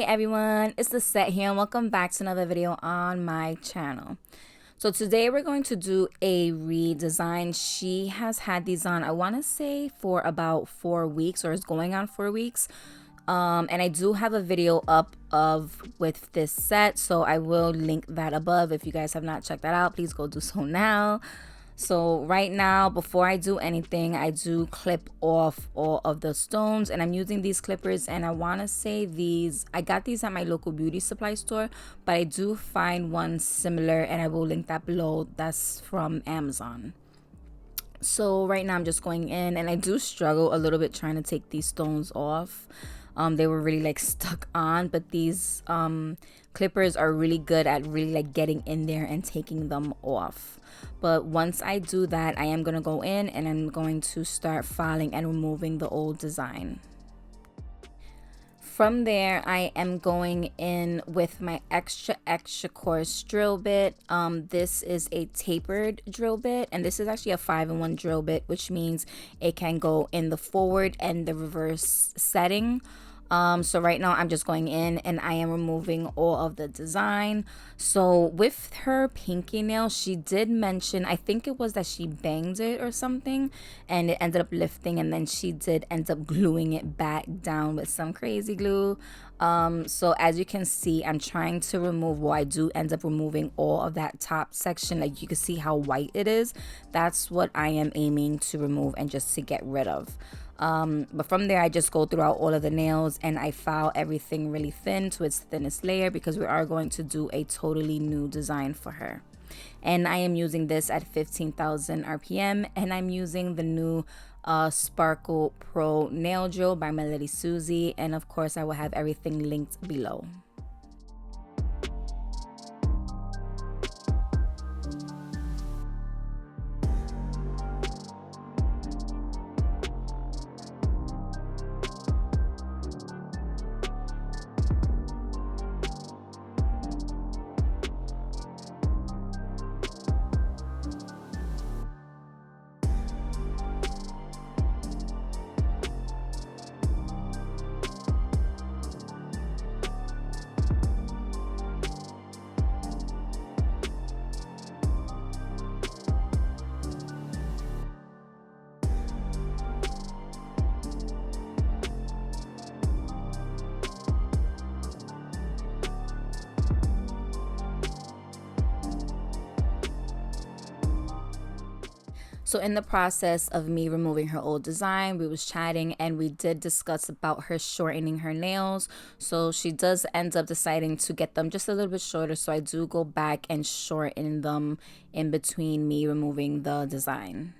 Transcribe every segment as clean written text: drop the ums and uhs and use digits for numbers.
Hey everyone, it's Lissette here and welcome back to another video on my channel. So today we're going to do a redesign. She has had these on, I want to say, for about 4 weeks, or is going on 4 weeks. And I do have a video up with this set, so I will link that above. If you guys have not checked that out, please go do so now. So right now, before I do anything, I do clip off all of the stones, and I'm using these clippers, and I want to say I got these at my local beauty supply store, but I do find one similar, and I will link that below. That's from Amazon. So right now I'm just going in, and I do struggle a little bit trying to take these stones off. They were really like stuck on, but these clippers are really good at really like getting in there and taking them off. But once I do that, I am going to go in and I'm going to start filing and removing the old design. From there, I am going in with my extra coarse drill bit. This is a tapered drill bit, and this is actually a 5-in-1 drill bit, which means it can go in the forward and the reverse setting. So right now I'm just going in and I am removing all of the design. So with her pinky nail, she did mention, I think it was that she banged it or something, and it ended up lifting, and then she did end up gluing it back down with some crazy glue. So as you can see, I'm trying to remove, well, I do end up removing all of that top section. Like you can see how white it is. That's what I am aiming to remove and just to get rid of. But from there, I just go throughout all of the nails and I file everything really thin to its thinnest layer, because we are going to do a totally new design for her. And I am using this at 15,000 RPM, and I'm using the new Sparkle Pro nail drill by MelodySusie, and of course I will have everything linked below. So in the process of me removing her old design, we was chatting and we did discuss about her shortening her nails. So she does end up deciding to get them just a little bit shorter. So I do go back and shorten them in between me removing the design.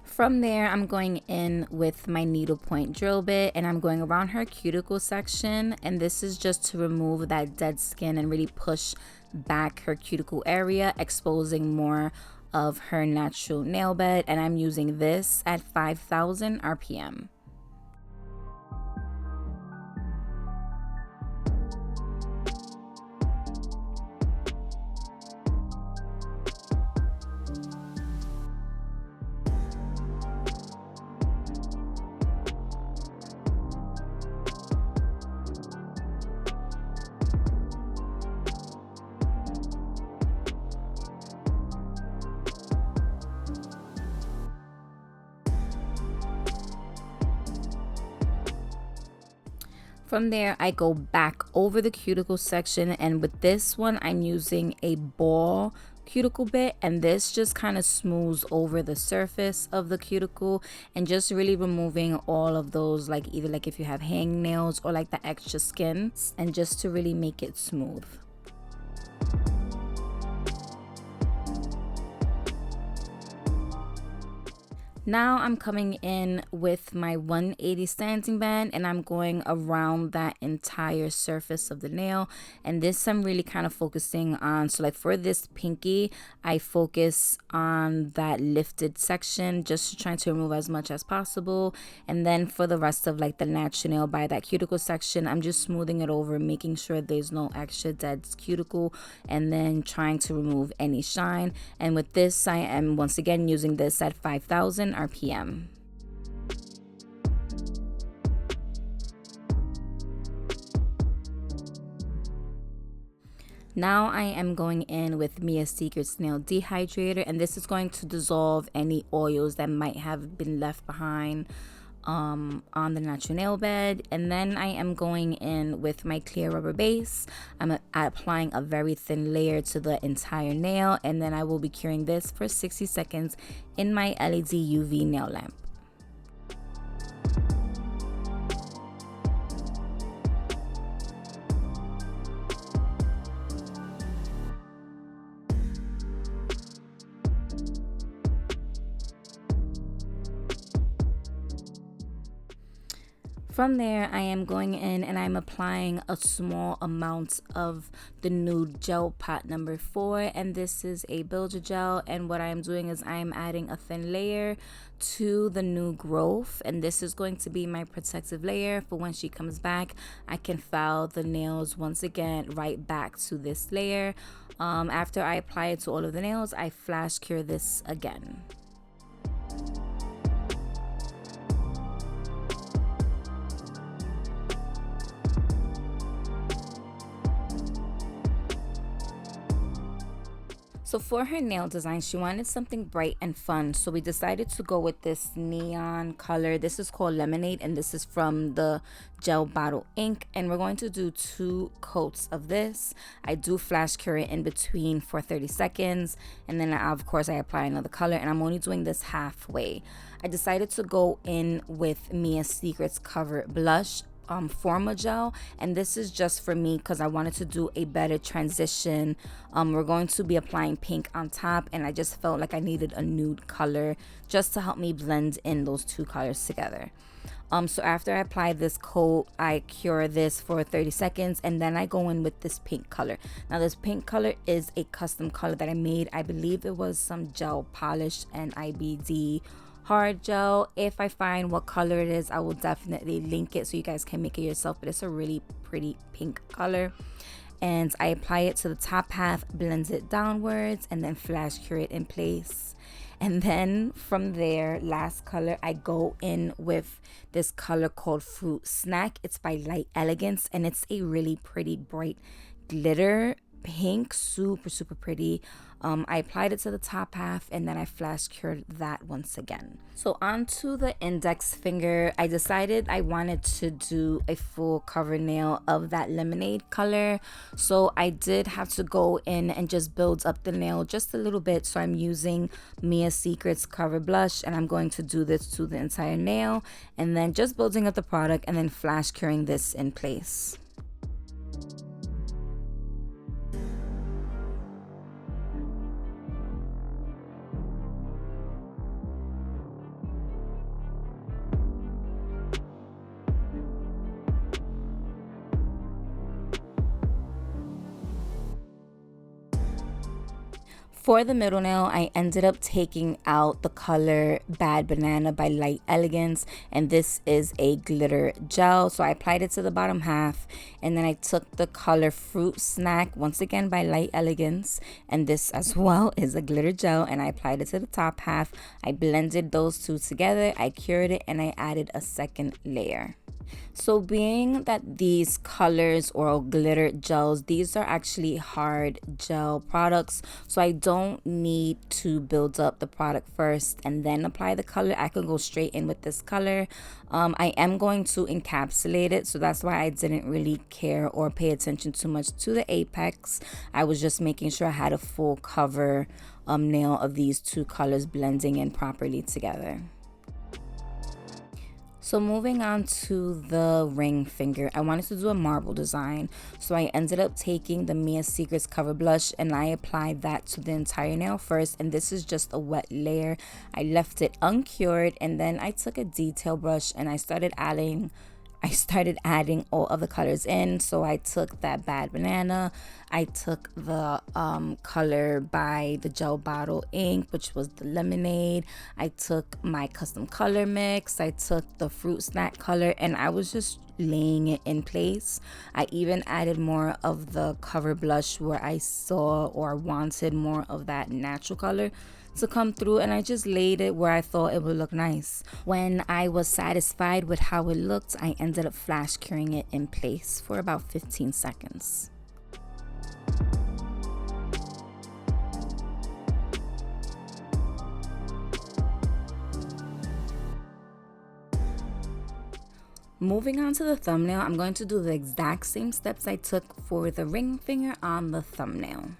From there, I'm going in with my needlepoint drill bit and I'm going around her cuticle section, and this is just to remove that dead skin and really push back her cuticle area, exposing more of her natural nail bed, and I'm using this at 5,000 RPM. From there, I go back over the cuticle section, and with this one, I'm using a ball cuticle bit, and this just kind of smooths over the surface of the cuticle and just really removing all of those, like either like if you have hangnails or like the extra skin, and just to really make it smooth. Now I'm coming in with my 180 sanding band, and I'm going around that entire surface of the nail. And this I'm really kind of focusing on, so like for this pinky, I focus on that lifted section, just trying to remove as much as possible. And then for the rest of like the natural nail by that cuticle section, I'm just smoothing it over, making sure there's no extra dead cuticle, and then trying to remove any shine. And with this, I am once again using this at 5,000 RPM. Now I am going in with Mia Secret's Nail Dehydrator, and this is going to dissolve any oils that might have been left behind on the natural nail bed. And then I am going in with my clear rubber base. I'm applying a very thin layer to the entire nail, and then I will be curing this for 60 seconds in my LED UV nail lamp. From there, I am going in and I'm applying a small amount of the nude gel pot number 4, and this is a builder gel. And what I am doing is I am adding a thin layer to the new growth, and this is going to be my protective layer for when she comes back. I can file the nails once again right back to this layer. After I apply it to all of the nails, I flash cure this again. So for her nail design, she wanted something bright and fun, so we decided to go with this neon color. This is called Lemonade, and this is from the gel bottle ink, and we're going to do 2 coats of this. I do flash cure it in between for 30 seconds, and then of course I apply another color, and I'm only doing this halfway. I decided to go in with Mia Secret's Cover Blush Forma gel, and this is just for me because I wanted to do a better transition. We're going to be applying pink on top, and I just felt like I needed a nude color just to help me blend in those 2 colors together. So after I apply this coat, I cure this for 30 seconds, and then I go in with this pink color. Now this pink color is a custom color that I made. I believe it was some gel polish and IBD hard gel. If I find what color it is, I will definitely link it so you guys can make it yourself, but it's a really pretty pink color. And I apply it to the top half, blend it downwards, and then flash cure it in place. And then from there, last color, I go in with this color called Fruit Snack. It's by Light Elegance, and it's a really pretty bright glitter pink, super pretty. I applied it to the top half, and then I flash cured that once again. So onto the index finger, I decided I wanted to do a full cover nail of that lemonade color, so I did have to go in and just build up the nail just a little bit. So I'm using Mia Secret's Cover Blush, and I'm going to do this to the entire nail, and then just building up the product and then flash curing this in place. For the middle nail, I ended up taking out the color Bad Banana by Light Elegance, and this is a glitter gel. So I applied it to the bottom half, and then I took the color Fruit Snack, once again by Light Elegance, and this as well is a glitter gel, and I applied it to the top half. I blended those 2 together, I cured it, and I added a second layer. So being that these colors or glitter gels, these are actually hard gel products, so I don't need to build up the product first and then apply the color. I can go straight in with this color. I am going to encapsulate it, so that's why I didn't really care or pay attention too much to the apex. I was just making sure I had a full cover nail of these two colors blending in properly together. So moving on to the ring finger, I wanted to do a marble design. So I ended up taking the Mia Secrets Cover Blush and I applied that to the entire nail first. And this is just a wet layer. I left it uncured and then I took a detail brush and I started adding all of the colors in. So I took that Bad Banana, I took the color by the Gel Bottle ink, which was the lemonade, I took my custom color mix, I took the fruit snack color, and I was just laying it in place. I even added more of the cover blush where I saw or wanted more of that natural color to come through, and I just laid it where I thought it would look nice. When I was satisfied with how it looked, I ended up flash curing it in place for about 15 seconds. Moving on to the thumbnail, I'm going to do the exact same steps I took for the ring finger on the thumbnail.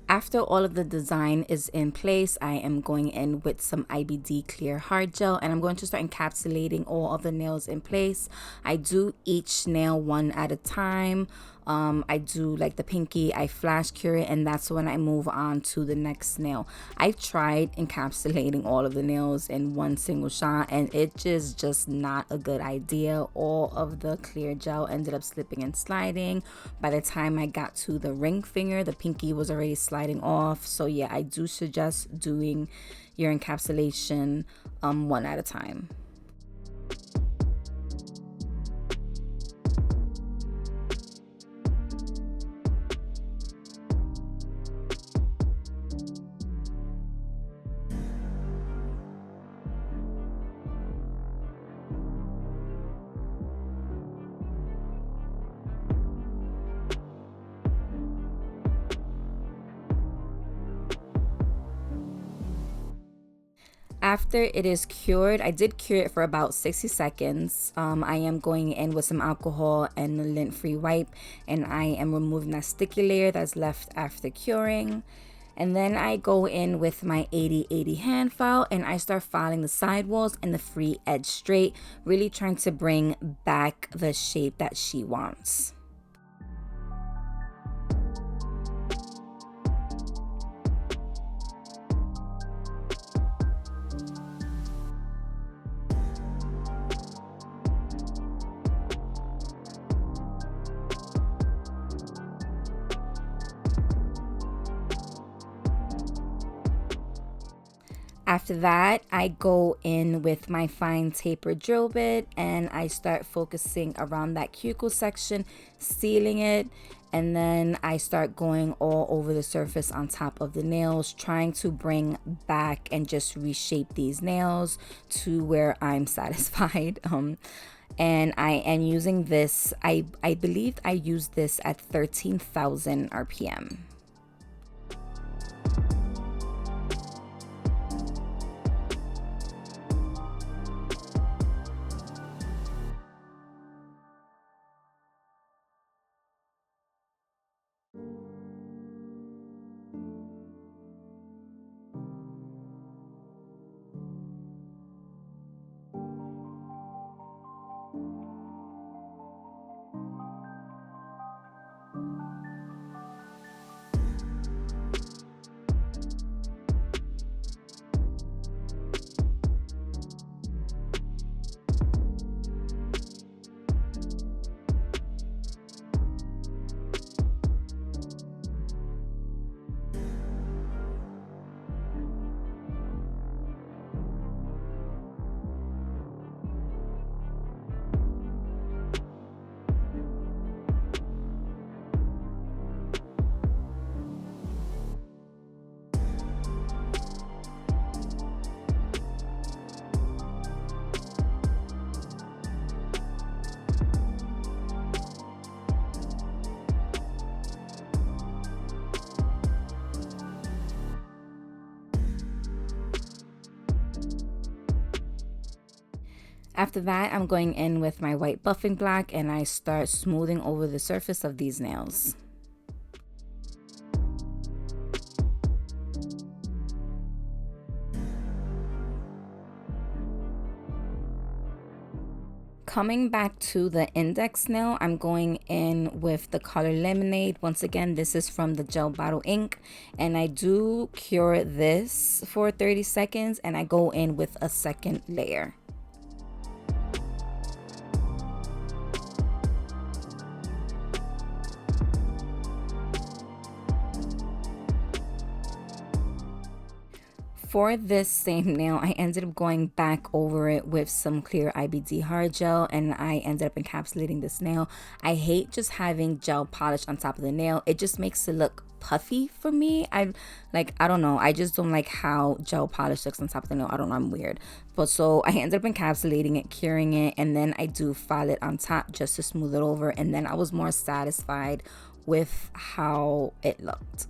After all of the design is in place, I am going in with some IBD clear hard gel and I'm going to start encapsulating all of the nails in place. I do each nail one at a time. I do like the pinky, I flash cure it, and that's when I move on to the next nail. I've tried encapsulating all of the nails in one single shot and it just not a good idea. All of the clear gel ended up slipping and sliding. By the time I got to the ring finger, the pinky was already sliding off. So yeah, I do suggest doing your encapsulation one at a time. After it is cured, I did cure it for about 60 seconds. I am going in with some alcohol and a lint-free wipe, and I am removing that sticky layer that's left after curing. And then I go in with my 80/80 hand file and I start filing the side walls and the free edge straight, really trying to bring back the shape that she wants. After that, I go in with my fine tapered drill bit and I start focusing around that cuticle section, sealing it, and then I start going all over the surface on top of the nails, trying to bring back and just reshape these nails to where I'm satisfied. And I am using this, I believe I used this at 13,000 RPM. After that, I'm going in with my white buffing black and I start smoothing over the surface of these nails. Coming back to the index nail, I'm going in with the color Lemonade. Once again, this is from the gel bottle ink, and I do cure this for 30 seconds and I go in with a second layer. For this same nail, I ended up going back over it with some clear IBD hard gel and I ended up encapsulating this nail. I hate just having gel polish on top of the nail. It just makes it look puffy for me. I don't know. I just don't like how gel polish looks on top of the nail. I don't know. I'm weird. But so I ended up encapsulating it, curing it, and then I do file it on top just to smooth it over. And then I was more satisfied with how it looked.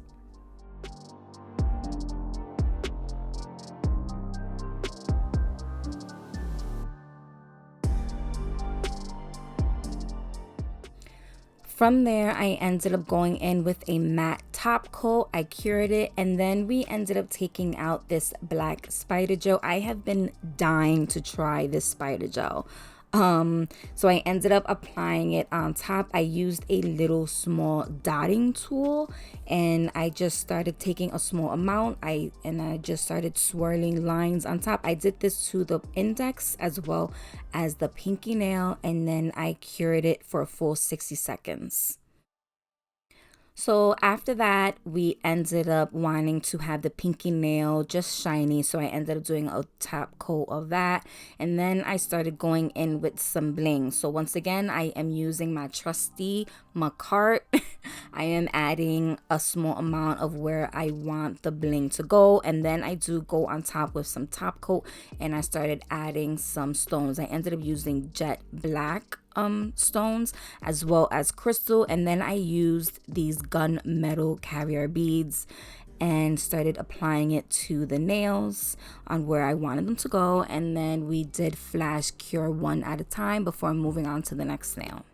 From there, I ended up going in with a matte top coat. I cured it, and then we ended up taking out this black SpiderGel. I have been dying to try this SpiderGel. So I ended up applying it on top. I used a little small dotting tool and I just started taking a small amount. I just started swirling lines on top. I did this to the index as well as the pinky nail, and then I cured it for a full 60 seconds. So after that, we ended up wanting to have the pinky nail just shiny, so I ended up doing a top coat of that, and then I started going in with some bling. So once again, I am using my trusty MAKARTT. I am adding a small amount of where I want the bling to go, and then I do go on top with some top coat, and I started adding some stones. I ended up using jet black stones as well as crystal, and then I used these gunmetal caviar beads and started applying it to the nails on where I wanted them to go, and then we did flash cure one at a time before moving on to the next nail.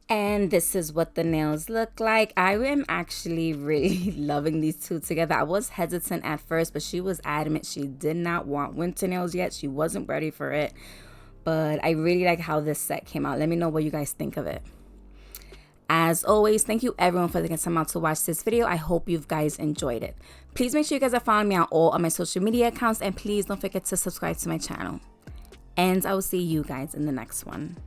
And this is what the nails look like. I am actually really loving these two together. I was hesitant at first, but she was adamant she did not want winter nails yet. She wasn't ready for it. But I really like how this set came out. Let me know what you guys think of it. As always, thank you everyone for taking some out to watch this video. I hope you guys enjoyed it. Please make sure you guys are following me on all of my social media accounts, and please don't forget to subscribe to my channel. And I will see you guys in the next one.